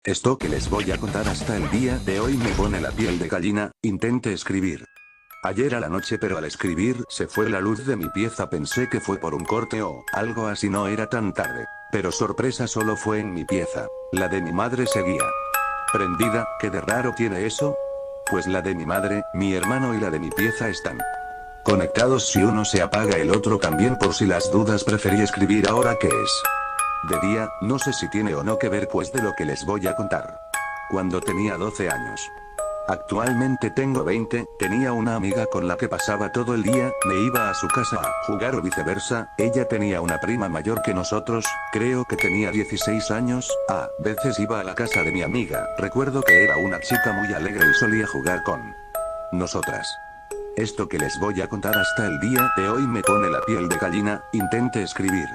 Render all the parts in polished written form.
Esto que les voy a contar hasta el día de hoy me pone la piel de gallina. Intente escribir ayer a la noche, pero al escribir se fue la luz de mi pieza. Pensé que fue por un corte o algo así, no era tan tarde. Pero sorpresa, solo fue en mi pieza. La de mi madre seguía prendida. ¿Qué de raro tiene eso? Pues la de mi madre, mi hermano y la de mi pieza están conectados. Si uno se apaga, el otro también. Por si las dudas, preferí escribir ahora que es de día. No sé si tiene o no que ver, pues de lo que les voy a contar. Cuando tenía 12 años. Actualmente tengo 20, tenía una amiga con la que pasaba todo el día, me iba a su casa a jugar o viceversa. Ella tenía una prima mayor que nosotros, creo que tenía 16 años, a veces iba a la casa de mi amiga. Recuerdo que era una chica muy alegre y solía jugar con nosotras. Esto que les voy a contar hasta el día de hoy me pone la piel de gallina. Intenté escribir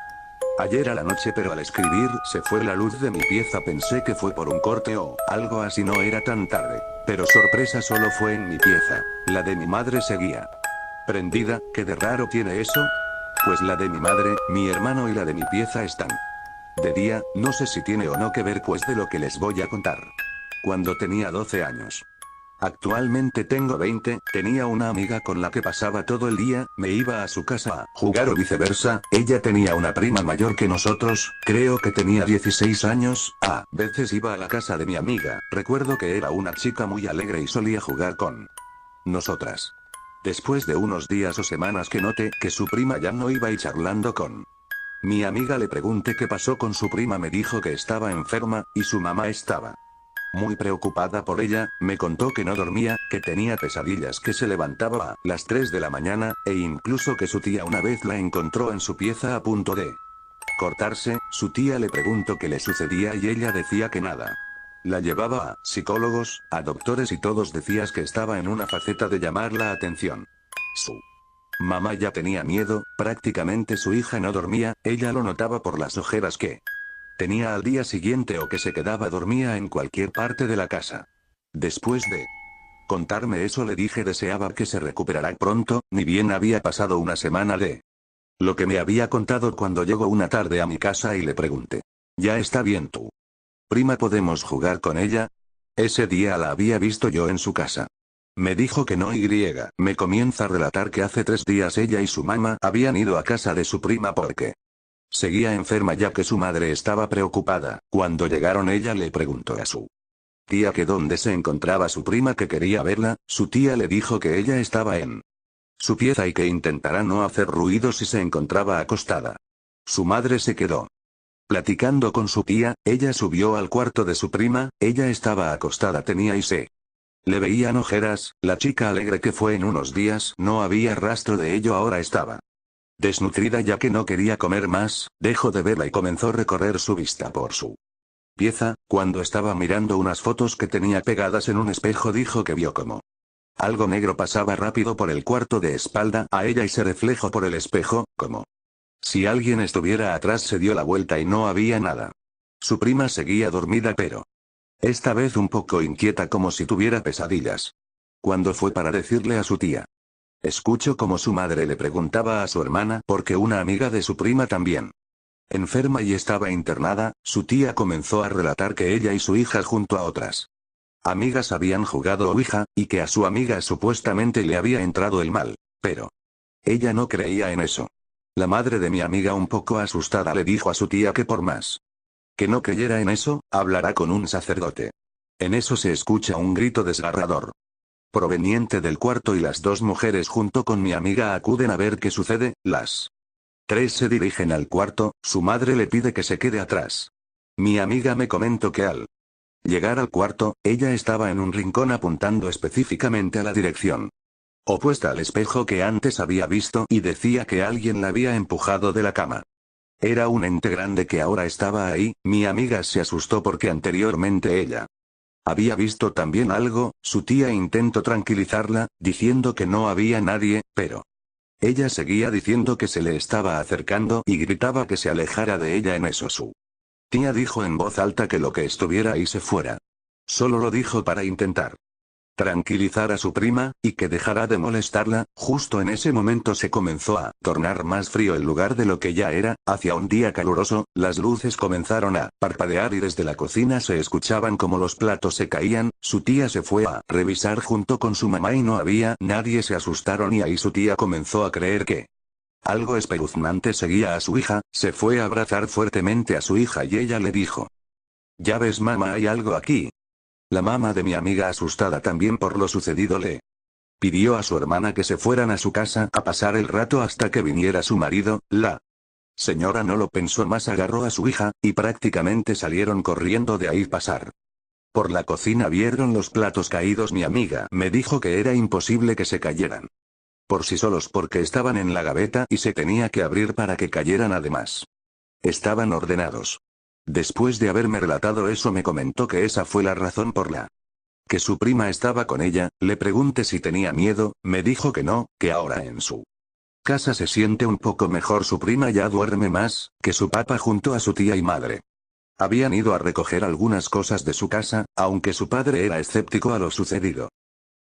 ayer a la noche, pero al escribir se fue la luz de mi pieza. Pensé que fue por un corte o algo así, no era tan tarde. Pero sorpresa, solo fue en mi pieza. La de mi madre seguía prendida. ¿Qué de raro tiene eso? Pues la de mi madre, mi hermano y la de mi pieza están de día. No sé si tiene o no que ver, pues de lo que les voy a contar. Cuando tenía 12 años. Actualmente tengo 20, tenía una amiga con la que pasaba todo el día, me iba a su casa a jugar o viceversa. Ella tenía una prima mayor que nosotros, creo que tenía 16 años, a veces iba a la casa de mi amiga. Recuerdo que era una chica muy alegre y solía jugar con nosotras. Después de unos días o semanas que noté que su prima ya no iba y charlando con mi amiga, le pregunté qué pasó con su prima. Me dijo que estaba enferma, y su mamá estaba muy preocupada por ella. Me contó que no dormía, que tenía pesadillas, que se levantaba a las 3 de la mañana, e incluso que su tía una vez la encontró en su pieza a punto de cortarse. Su tía le preguntó qué le sucedía y ella decía que nada. La llevaba a psicólogos, a doctores, y todos decían que estaba en una faceta de llamar la atención. Su mamá ya tenía miedo, prácticamente su hija no dormía, ella lo notaba por las ojeras que tenía al día siguiente o que se quedaba dormida en cualquier parte de la casa. Después de contarme eso, le dije deseaba que se recuperara pronto. Ni bien había pasado una semana de lo que me había contado cuando llegó una tarde a mi casa y le pregunté: ¿Ya está bien tu prima? ¿Podemos jugar con ella? Ese día la había visto yo en su casa. Me dijo que no. Me comienza a relatar que hace 3 días ella y su mamá habían ido a casa de su prima porque seguía enferma, ya que su madre estaba preocupada. Cuando llegaron, ella le preguntó a su tía que dónde se encontraba su prima, que quería verla. Su tía le dijo que ella estaba en su pieza y que intentara no hacer ruido si se encontraba acostada. Su madre se quedó platicando con su tía. Ella subió al cuarto de su prima, ella estaba acostada, tenía y se le veían ojeras. La chica alegre que fue en unos días, no había rastro de ello. Ahora estaba desnutrida, ya que no quería comer más. Dejó de verla y comenzó a recorrer su vista por su pieza. Cuando estaba mirando unas fotos que tenía pegadas en un espejo, dijo que vio como algo negro pasaba rápido por el cuarto de espalda a ella y se reflejó por el espejo, como si alguien estuviera atrás. Se dio la vuelta y no había nada. Su prima seguía dormida, pero esta vez un poco inquieta, como si tuviera pesadillas. Cuando fue para decirle a su tía, escuchó como su madre le preguntaba a su hermana porque una amiga de su prima también enferma y estaba internada. Su tía comenzó a relatar que ella y su hija junto a otras amigas habían jugado ouija, y que a su amiga supuestamente le había entrado el mal. Pero ella no creía en eso. La madre de mi amiga, un poco asustada, le dijo a su tía que por más que no creyera en eso, hablará con un sacerdote. En eso se escucha un grito desgarrador proveniente del cuarto y las 2 mujeres junto con mi amiga acuden a ver qué sucede. Las 3 se dirigen al cuarto, su madre le pide que se quede atrás. Mi amiga me comentó que al llegar al cuarto, ella estaba en un rincón apuntando específicamente a la dirección opuesta al espejo que antes había visto, y decía que alguien la había empujado de la cama. Era un ente grande que ahora estaba ahí. Mi amiga se asustó porque anteriormente ella había visto también algo. Su tía intentó tranquilizarla, diciendo que no había nadie, pero ella seguía diciendo que se le estaba acercando y gritaba que se alejara de ella. En eso su tía dijo en voz alta que lo que estuviera ahí se fuera. Solo lo dijo para intentar tranquilizar a su prima, y que dejara de molestarla. Justo en ese momento se comenzó a tornar más frío el lugar de lo que ya era. Hacia un día caluroso, las luces comenzaron a parpadear y desde la cocina se escuchaban como los platos se caían. Su tía se fue a revisar junto con su mamá y no había nadie. Se asustaron y ahí su tía comenzó a creer que algo espeluznante seguía a su hija. Se fue a abrazar fuertemente a su hija y ella le dijo: «Ya ves, mamá, hay algo aquí». La mamá de mi amiga, asustada también por lo sucedido, le pidió a su hermana que se fueran a su casa a pasar el rato hasta que viniera su marido. La señora no lo pensó más, agarró a su hija, y prácticamente salieron corriendo de ahí. Pasar por la cocina vieron los platos caídos. Mi amiga me dijo que era imposible que se cayeran por sí solos porque estaban en la gaveta y se tenía que abrir para que cayeran. Además, estaban ordenados. Después de haberme relatado eso, me comentó que esa fue la razón por la que su prima estaba con ella. Le pregunté si tenía miedo, me dijo que no, que ahora en su casa se siente un poco mejor. Su prima ya duerme más que su papá junto a su tía y madre. Habían ido a recoger algunas cosas de su casa, aunque su padre era escéptico a lo sucedido.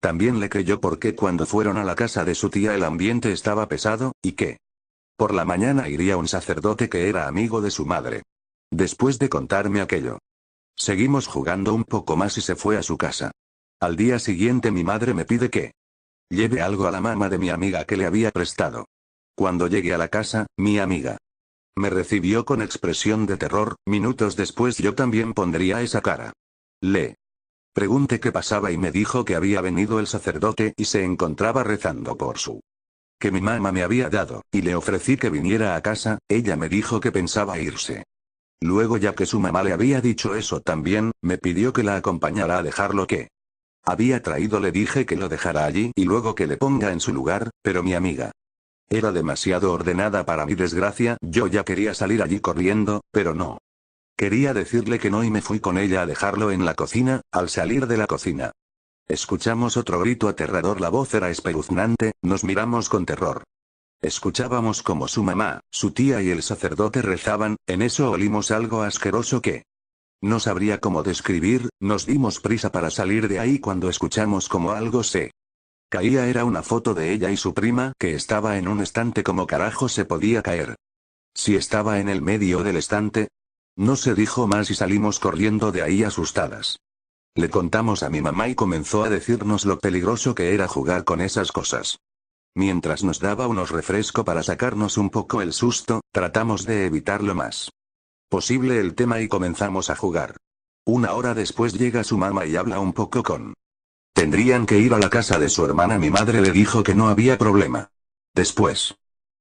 También le creyó porque cuando fueron a la casa de su tía el ambiente estaba pesado, y que por la mañana iría un sacerdote que era amigo de su madre. Después de contarme aquello, seguimos jugando un poco más y se fue a su casa. Al día siguiente mi madre me pide que lleve algo a la mamá de mi amiga que le había prestado. Cuando llegué a la casa, mi amiga me recibió con expresión de terror. Minutos después yo también pondría esa cara. Le pregunté qué pasaba y me dijo que había venido el sacerdote y se encontraba rezando por su que mi mamá me había dado, y le ofrecí que viniera a casa. Ella me dijo que pensaba irse. Luego, ya que su mamá le había dicho eso también, me pidió que la acompañara a dejar lo que había traído. Le dije que lo dejara allí y luego que le ponga en su lugar, pero mi amiga era demasiado ordenada para mi desgracia. Yo ya quería salir allí corriendo, pero no quería decirle que no y me fui con ella a dejarlo en la cocina. Al salir de la cocina, escuchamos otro grito aterrador. La voz era espeluznante, nos miramos con terror. Escuchábamos como su mamá, su tía y el sacerdote rezaban. En eso olimos algo asqueroso que no sabría cómo describir. Nos dimos prisa para salir de ahí cuando escuchamos como algo se caía. Era una foto de ella y su prima que estaba en un estante. ¿Cómo carajo se podía caer si estaba en el medio del estante? No se dijo más y salimos corriendo de ahí asustadas. Le contamos a mi mamá y comenzó a decirnos lo peligroso que era jugar con esas cosas. Mientras nos daba unos refrescos para sacarnos un poco el susto, tratamos de evitar lo más posible el tema y comenzamos a jugar. Una hora después llega su mamá y habla un poco con tendrían que ir a la casa de su hermana. Mi madre le dijo que no había problema. Después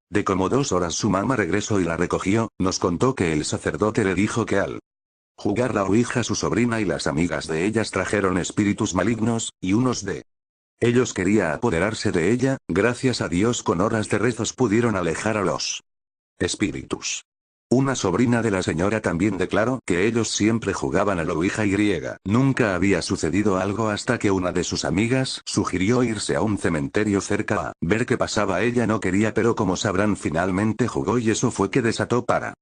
de como 2 horas su mamá regresó y la recogió. Nos contó que el sacerdote le dijo que al jugar la ouija su sobrina y las amigas de ellas trajeron espíritus malignos, y unos de ellos quería apoderarse de ella. Gracias a Dios, con horas de rezos pudieron alejar a los espíritus. Una sobrina de la señora también declaró que ellos siempre jugaban a la ouija y nunca había sucedido algo hasta que una de sus amigas sugirió irse a un cementerio cerca a ver qué pasaba. Ella no quería, pero como sabrán finalmente jugó y eso fue que desató para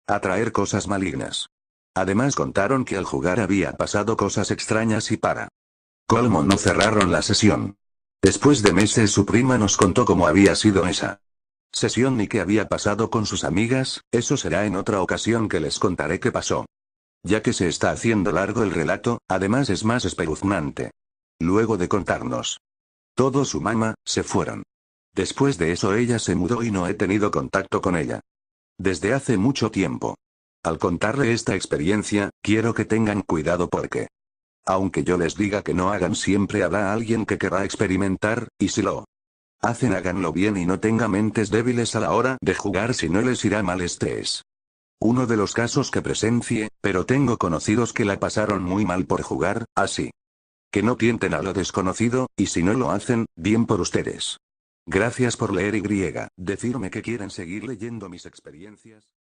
atraer cosas malignas. Además contaron que al jugar había pasado cosas extrañas y para colmo no cerraron la sesión. Después de meses su prima nos contó cómo había sido esa sesión y qué había pasado con sus amigas. Eso será en otra ocasión que les contaré qué pasó, ya que se está haciendo largo el relato. Además es más espeluznante. Luego de contarnos todo, su mamá se fueron. Después de eso ella se mudó y no he tenido contacto con ella desde hace mucho tiempo. Al contarle esta experiencia, quiero que tengan cuidado porque aunque yo les diga que no hagan, siempre habrá alguien que querrá experimentar, y si lo hacen, háganlo bien y no tengan mentes débiles a la hora de jugar, si no les irá mal. Este es uno de los casos que presencié, pero tengo conocidos que la pasaron muy mal por jugar, así que no tienten a lo desconocido, y si no lo hacen, bien por ustedes. Gracias por leer y decirme que quieren seguir leyendo mis experiencias.